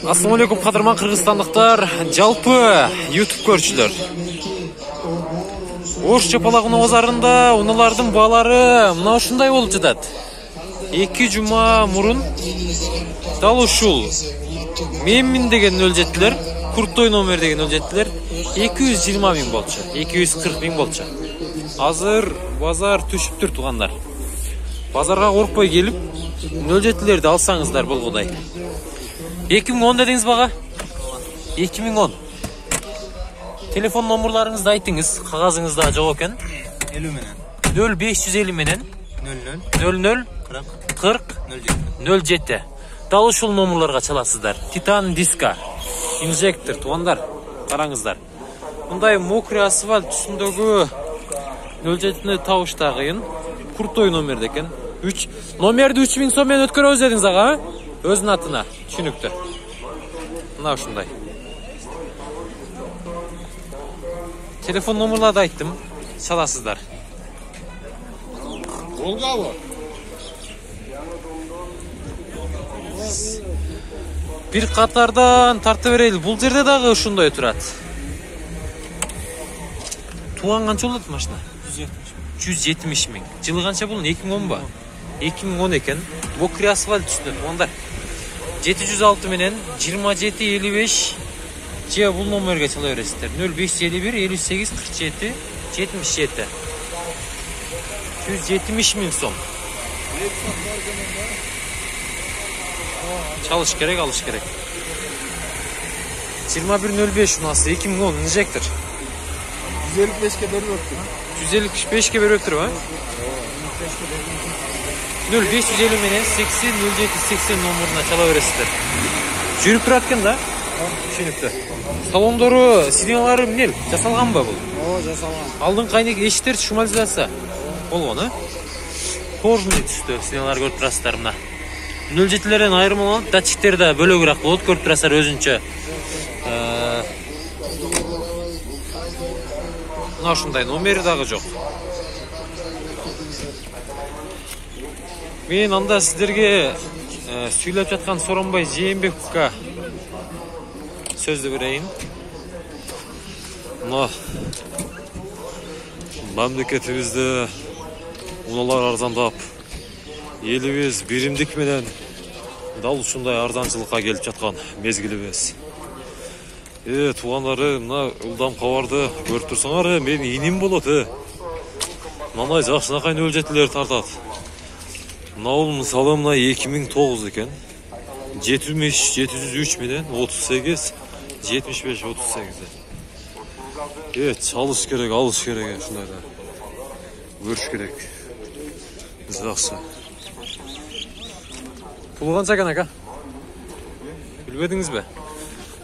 Assalamu alaikum кадырман кыргызстандыктар, жалпы YouTube көрчүлөр. Ош чапалагын базарында уналардын баалары мына ушундай болуп жатат. 2 жума мурун дал ушул Меммин деген өлжеттилер, Куртой номер деген өлжеттилер 220 миң болчу, 240 миң болчу. Азыр базар түшүптүр тугандар. Базарга коркпой келип, өлжеттилерди алсаңыздар болгудай. 2010 dediniz baga? 2010. Telefon номерларыңызды айтыңыз. Кагазыңызда жок экен. 50 менен. 0550 менен 00 00 40 07. Дал ушул номерларга чаласыздар. Титан диска, инжектор, тугандар, караңыздар. Мындай мокрый асфальт үстүндөгү 07-ни табыш да кыйын. Куртой номерде экен. Номерди 3000 сом менен өткөрөбүз дедиңиз ага? Өзүнүн атына, түшүнүктүү. Мына ушундай. Телефон номерларды айттым, чаласыздар. Болгабы? Бир катардан тарта берели. Бул жерде дагы ушундай турат. Туган канча болот машина? 170 миң. Жылы канча бул? 2010 ба? 2010 экен. Мокрый асфальт үстүндө тугандар. 706 менен 2755 же бул номерге чала бересиздер. 0551 58 47 77. 170 миң сом. Çalış gerek, alış gerek. 2105 unası 2010 injektor. 155'ke berip öptüm. 155'ke berip öptüm ha? 0550 menen 80 07 80 номеріне чала бересіздер. Жүрүп тураткен да? Түшүнүктүү. Салондору, сиденялары эмне? Жасалганбы бул? Ооба, жасалган. Алдын кайнек эшиктер шумализация болгон, а? Кожный түстө сиденялар көрүп турасыздар мына. 07-лерден айырмаланып, датчиктер да бөлөгүрөөк болот, көрүп турасыздар өзүнчө. Мына ушундай номери дагы жок. Мен анда сіздерге сүйлөп жаткан Соронбай Жээнбековго сөздү берейин. Мына мамлекетибизде уналар арзандап, элибиз биримдик менен дал ушундай арзанчылыкка келип жаткан мезгилибиз. Туугандары, мына ылдам кабарды көрүп турсаңар, мен иним болот, мындай жакшынакай өлжеттилер тартат. Мынау мысалы мына 2009 екен. 703 менен 38 75 38. Çalış керек, алыш керек, шундай да. Көрүш керек. Жақсы. Пул канча экен ака? Билбедиңиз бе?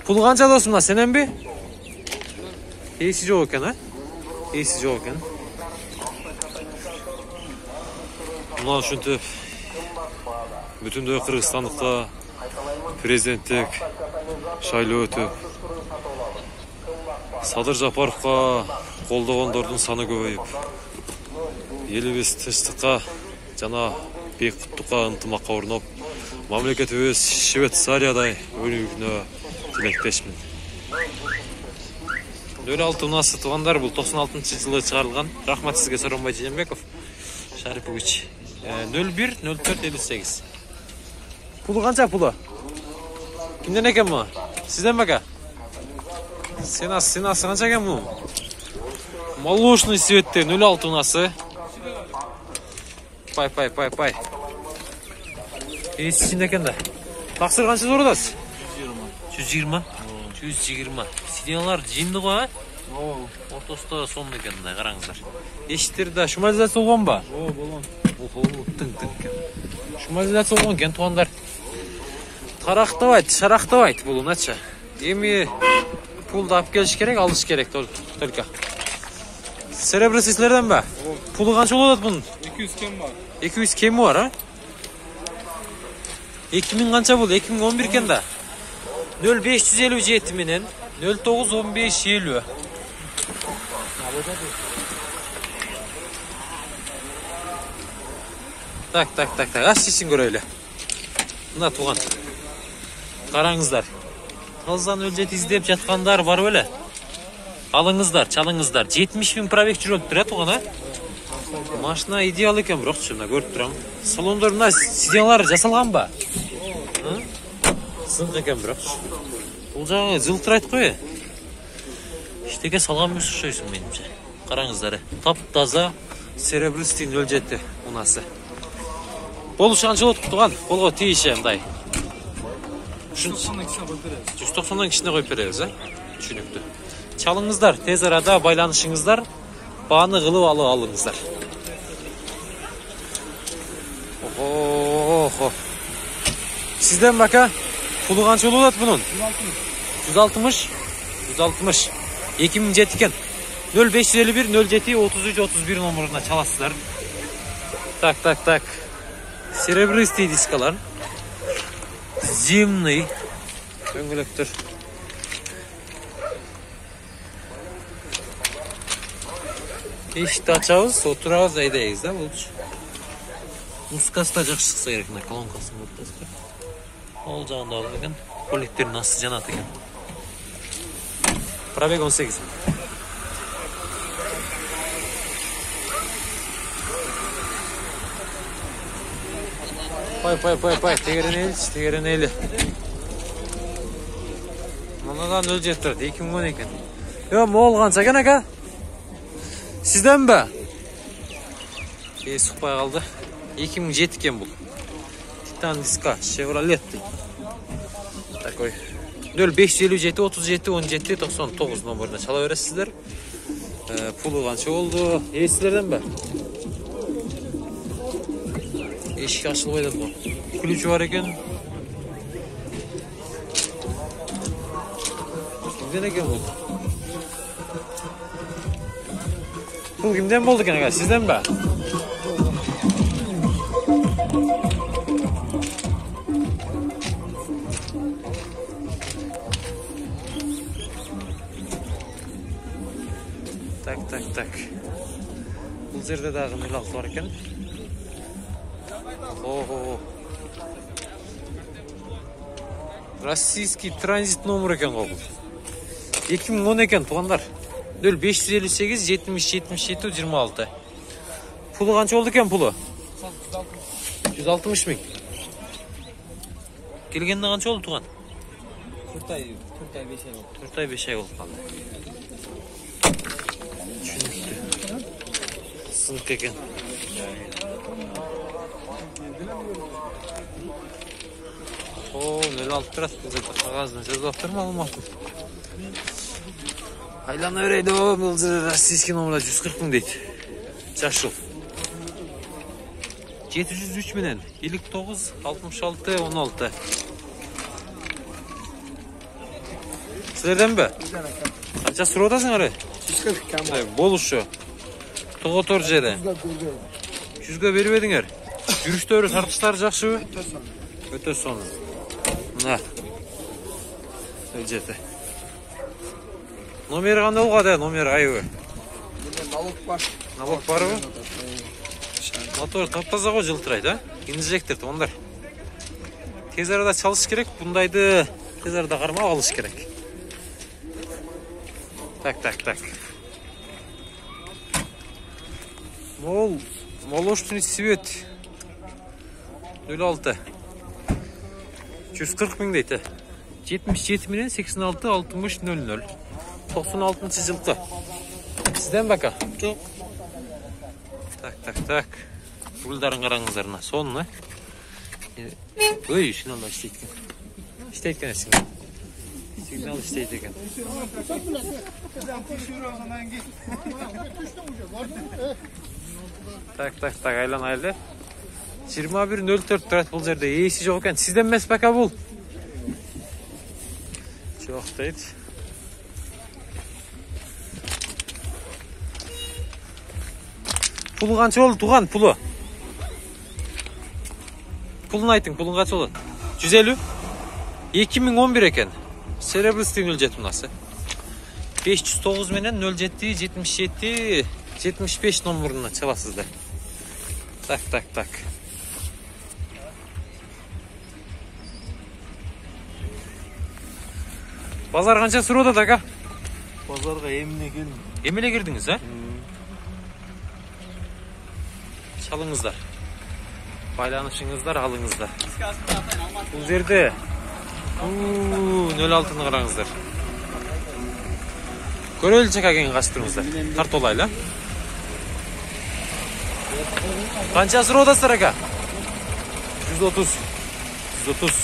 Пул канча досум, мына сенен бе? Эси жок экен, а? Эси жок экен. Мына ушинтип бүтүндөй Кыргызстандыкта президенттик шайлоо өтүп, Садыр Жапаровго колдогондордун саны көбөйүп, элибиз тынчтыкка жана бейкуттукка ынтымакка орноп, мамлекетибиз Швейцариядай өнүгүүнө тилектешмин. 06 унасы туугандар, бул 96-жылы чыгарылган. Рахмат сизге, Соронбай Жээнбеков Шарипович. 01 04 58. Пулу канча пулу? Кимден экен бу? Сизден бека? Сенасы канча экен бу? Молочный цветте 06 унасы. Пай. Эсичинде экен да. Таксыр канча зордасыз? 120. 120. Сиденялар жимди го, а? Ортосунда сонун экен да, караңыздар. Эшиктер да шумализация болгон ба? болгон. Тың экен. Шумализация болгон экен, туугандар. Тарактабайт, шарактабайт бул уначы. Эми пулду алып келиш керек, алыш керек только. Серебро сиздерден ба? Пулу канча болот бунун? 200 кем бар. 200 кеми бар, а? 2000 канча бул? 2011 экен да. 0557 менен 091550. Так. Аш сесин көрөйлү. Мына туган. Qarаңыздар. Qızdan өлжет издеп жатқандар бар беле? Алыңыздар, чалыңыздар. 70.000 пробег жүріп тұрады туғана. Машина идеал екен, бірақ мына көріп тұрам. Салондар мына сиденьялар жасалған ба? Сынқ екен бірақ. Бұл жағы жылтырайды қой. Ештеңе салған емес ұқсайсың меніңше. Қараңыздар. Тап-таза серебристый 07 унасы. Болуш қанша отыр туған? Болға тиіше мындай. 190-дан кішіне қойып береміз, Түшінікті. Çalыңыздар, тез арада байланышыңыздар, баны қылып алыңыздар. Охо. Сізден бака, пулы қанша болады бұның? 160. 2007 екен. 0551 07 33 31 номерына çalасыздар. Так. Серебристый дискалар. Зимный. Дөңгелектер. Eşit açağız, oturağız aydayız da bulmuş. Muskası da жақсы шықса керек, колонкасын өткізіп. Ол жағында алып екен, коллекторын асты жанаты екен. Пробег 18. Пай, тегерен ейлі. Мұнадан өл жет тұрады, 2010 екен. Мол қанша екен, ака? Сізден бі? Сұқпай қалды. 2007 екен бұл. Титан диска, Chevrolet. Такой. 0557 37 17 99 номеріне чала бересіздер. Пулы қанша болды. Сіздерден бі? Eşik açılmaydı bu. Kulücü var eкен. Kimden eken bu? Bu kimden oldu eken? Sizden mi? Tak. Bu zerde dağı 06 var eken. Российский транзит номер екен ғой бұл. 2010 екен туғандар. 0558 70 26. Пулы қанша болды екен пулы? 160 мың. Келгенде қанша болды туған? 4 ай 5 ай болды. 4 ай 5 ай болды қалды. Түшінікті. Сынқ екен. Нөл алып тұрады, бұл жерде қағазына жазып тұр малыматын. Айлана берейді, бұл жерде российский номерда 140 мың дейді. Жашыл. 703 менен 59 66 16. Сіздерден бі? Қанша сұру отасың әрі? 140 болушы. Тұғы тұр жері. 100-ге беріп едіңер. Жүріштері тартыстары жақшы бі? Өте соны. Мына. Өлжеті. Номері қандай олғады, номері айы? Налог бар. Налог бар ой? Мотор таптаза ғой жылтырайды, инжектор туғандар. Тез арада çalış керек, бұндайды тез арада қармау алыш керек. Так. Молочный свет. 06. 140 мың дейді. 77 менен 86 60 00. 96 жылқы. Сізден бака? Жоқ. Так. Гүлдарын қараңыздарына. Сонына. Ой, сигнал істейді екен. İşte singel. Signal isteydi ekan. Tak aylanaylı. 21.04 turadi бұл жерде. Есі жоқ екен. Сізден емес бака бұл. Жоқ дейді. Пулы қанша болды туған пулы? Пулын айтың, пулын қанша болады? 150? 2011 екен. Серебристый 07 мынасы. 509 менен 07 77 75 номерына çalasыздар. Так. Bazar kança suroda aka? Pazarga emine geldim. Emele girdiniz ha? Çalыңızlar. Baylanışыңızlar alыңızlar. Bu жерде 06'ны қараңыздар. Көрелчек акен қаштырыңыздар. Тарт олайлы. Қанша сұродасыздар ака? 130. 130.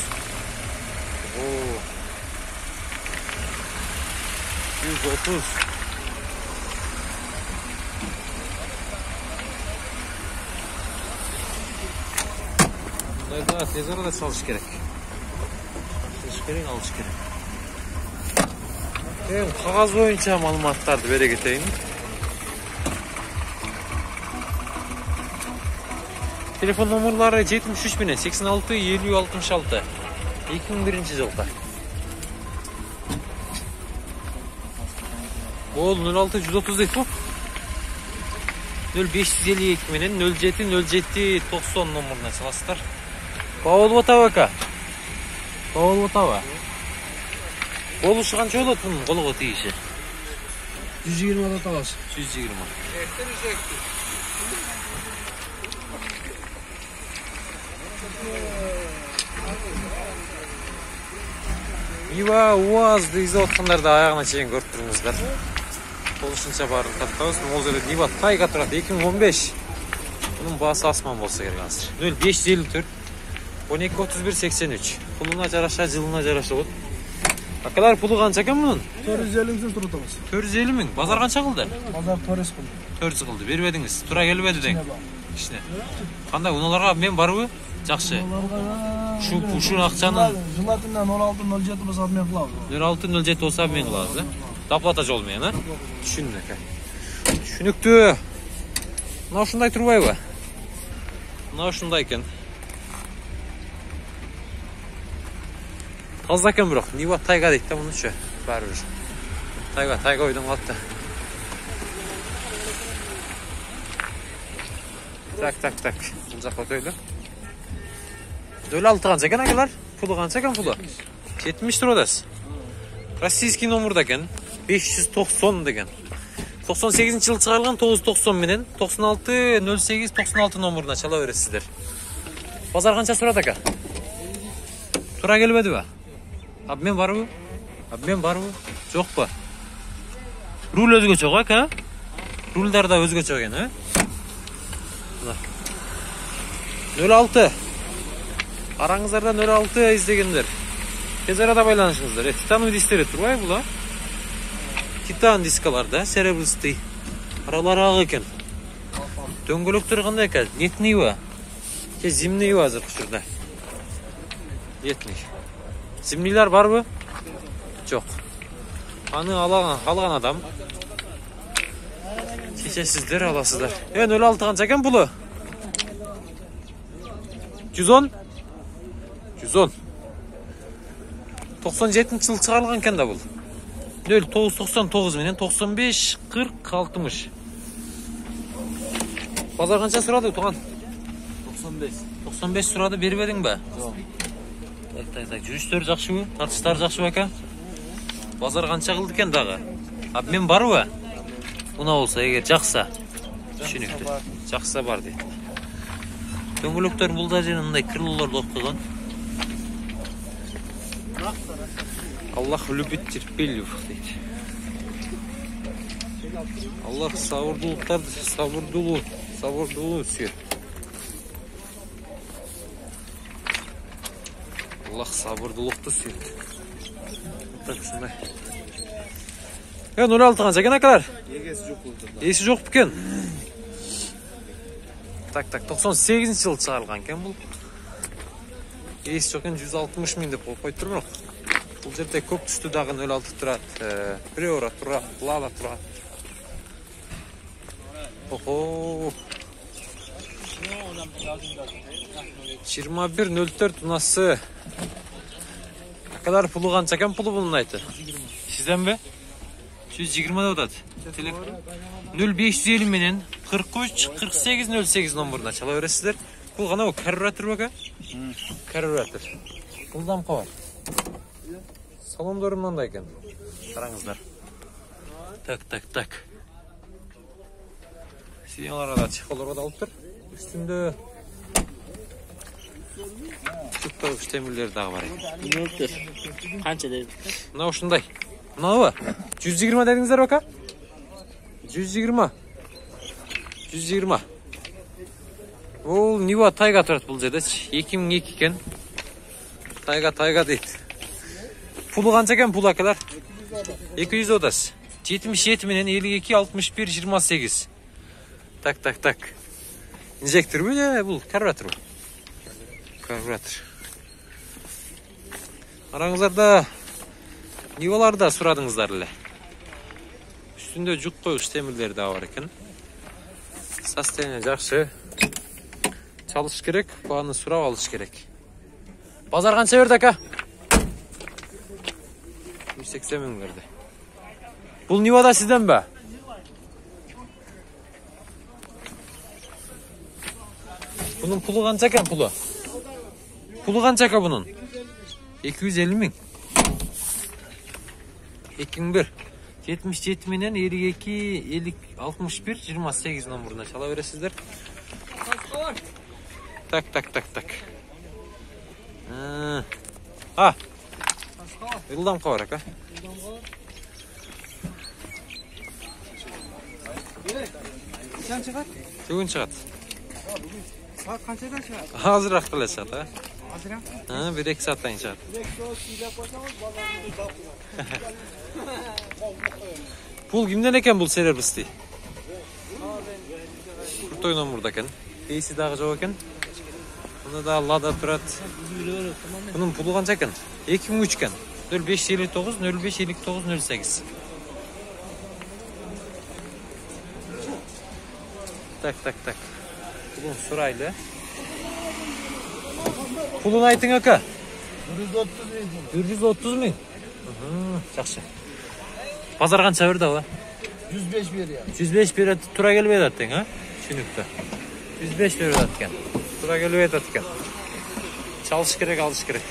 130. Bunları daha tez arada çalış gerek. Çalış gerek, alış gerek. Ben қағаз бойынша маалыматтарды бере кетейін. Телефон номерлары 73 менен 86 50 66. 2001 жылда. Ол 06 130 дейт бу. 0552 менен 07 07 90 номеріне саласыздар. Бауыл отау ака. Бауыл отау. Болушу канча болот бунун колго тийиши? 120 да табас. 120. Ива УАЗды изеп аткандарды аягына чейин көрүп туруңуздар. Болушунча баарын тартабыз. Могул жерде Нива Тайга турат 2015. Bunun baası asman bolsa керек азыр. 0554 12 31 83. Puluna жараша, жылына жараша болот. Акалар пулу канча экен мунун? 450 сом турат табас. 450 миң. Базар канча кылды? Базар 400 кылды. 400 кылды. Бербедиңиз. Тура келбеди дең. Кичине. Кандай уналарга мен барбы? Жакшы. Ушул акчанын Жылатынан 16 07 болса мен кылабыз. 06 07 болса мен кылабыз, Доплата жол менен, Түшүндүк ака. Түшүнүктүү. Мына ушундай турбайбы? Мына ушундай экен. Таза экен бирок, Нива Тайга дейт да мунучу. Баары бир. Тайга ойдон калды. Так. Бул жакка өтөйлү. 06 канча экен акалар? Пулу канча экен пулу? 70 турбадасыз. Российский номерда экен. 590 деген. 98 жыл чыгарылган 990 менен 96 08 96 номеруна чала бересиздер. Базар канча сурат ака? Тура келбедиби? Обмен барбы? Жокпу? Руль өзгөчө го ака? Рульдар да өзгөчө экен, 06. Араңыздарда 06 издегендер. Тез арада байланышыңыздар. Титан дисктери турбайбы бул? Титан дискаларда серебристый. Аралары ак экен. Дөңгөлөктөр кандай экен? Нетныйбы? Же зимныйбы азыр учурда? Нетный. Зимныйлар барбы? Жок. Аны алган адам чечесиздер, аласыздар. 06 канча экен пулу? 110? 110. 97 жыл чыгарылган экен да бул. 0999 менен 95 40 60. Базар канча сурады туган? 95. 95 сурады, бербедиңби? Жок. Так, жүрүштөр жакшыбы? Тартыштар жакшыбы ака? Базар канча кылды экен дагы? Обмен барбы? Уна болсо эгер жакса. Түшүнүктүү. Жакса бар дейт. Дөңгөлөктөр булда жерин мындай крылолорду коюп койгон. Аллах любит терпеливых дейт. Аллах сабырдуулуктарды сабырдуулуу сүйөт. Аллах сабырдуулукту сүйөт. Так ушундай. 06 канча экен акалар? Эси жок бекен. Так, 98 жыл чыгарылган экен бул. Эси жок экен, 160 миң деп коюп тур бирок. Бул жерде көк түстүү дагы 06 турат. Приора турат, Лада турат. Охо. 2104 унасы. Акалар пулу канча экен пулу бунун айты? Сизденби? 120 деп атат. 0550 менен 43 48 08 номеруна чала бересиздер. Бул гана карбюратор бака? Карбюратор. Кылдам кабар. Салондору мындай экен. Караңыздар. Так. Сиденьяларга да чехолдорго да алып тур. Үстүндө чыктоо иштемелер дагы бар экен. Канча деди? Мына ушундай. Мынабы? 120 дедиңиздер бака? 120. Бул Нива Тайга турат бул жердечи. 2002 экен. Тайга дейт. Пулу канча экен пул акалар? 200 одас. 77 менен 52 61 28. Так. Инжекторбу же бул карбюраторбу? Карбюратор. Араңыздарда Ниваларда сурадыңыздар эле. Үстүндө жүк коюш темирлери да бар экен. Состояние жакшы. Çalış керек, бағаны сұрап алыш керек. Базар қанша берді ака? 180 мың берді. Бұл Нивада сізден бе? Бұның пұлы қанша екен пұлы? Пұлы қанша ака бұның? 250 мың. 2001. 77 менен 52 61 28 номеріне чала бересіздер. Так. Yıldan kavarak ha. Sen çıkart. Bugün çıkart. Saat kaçadan çıkart? Hazırak bile çıkart ha. Hazıram. Ha, bir iki saatten çıkart. Pul kimden eken bul servis değil. Kurt oynan buradayken. Кейси дагы жок экен. Мына да Лада турат. Бунун пулу канча экен? 2003 экен. 0559 0559 08. Так. Пулун сурайлы. Пулун айтың ака? 130 миң. Жакшы. Базар канча берди ала? 105 ver ya. 105 берет тура келбей атты, ha? Түшүнүктүү. 105 берет аткен. Тура келбей аткен. Çalış керек, алыш керек.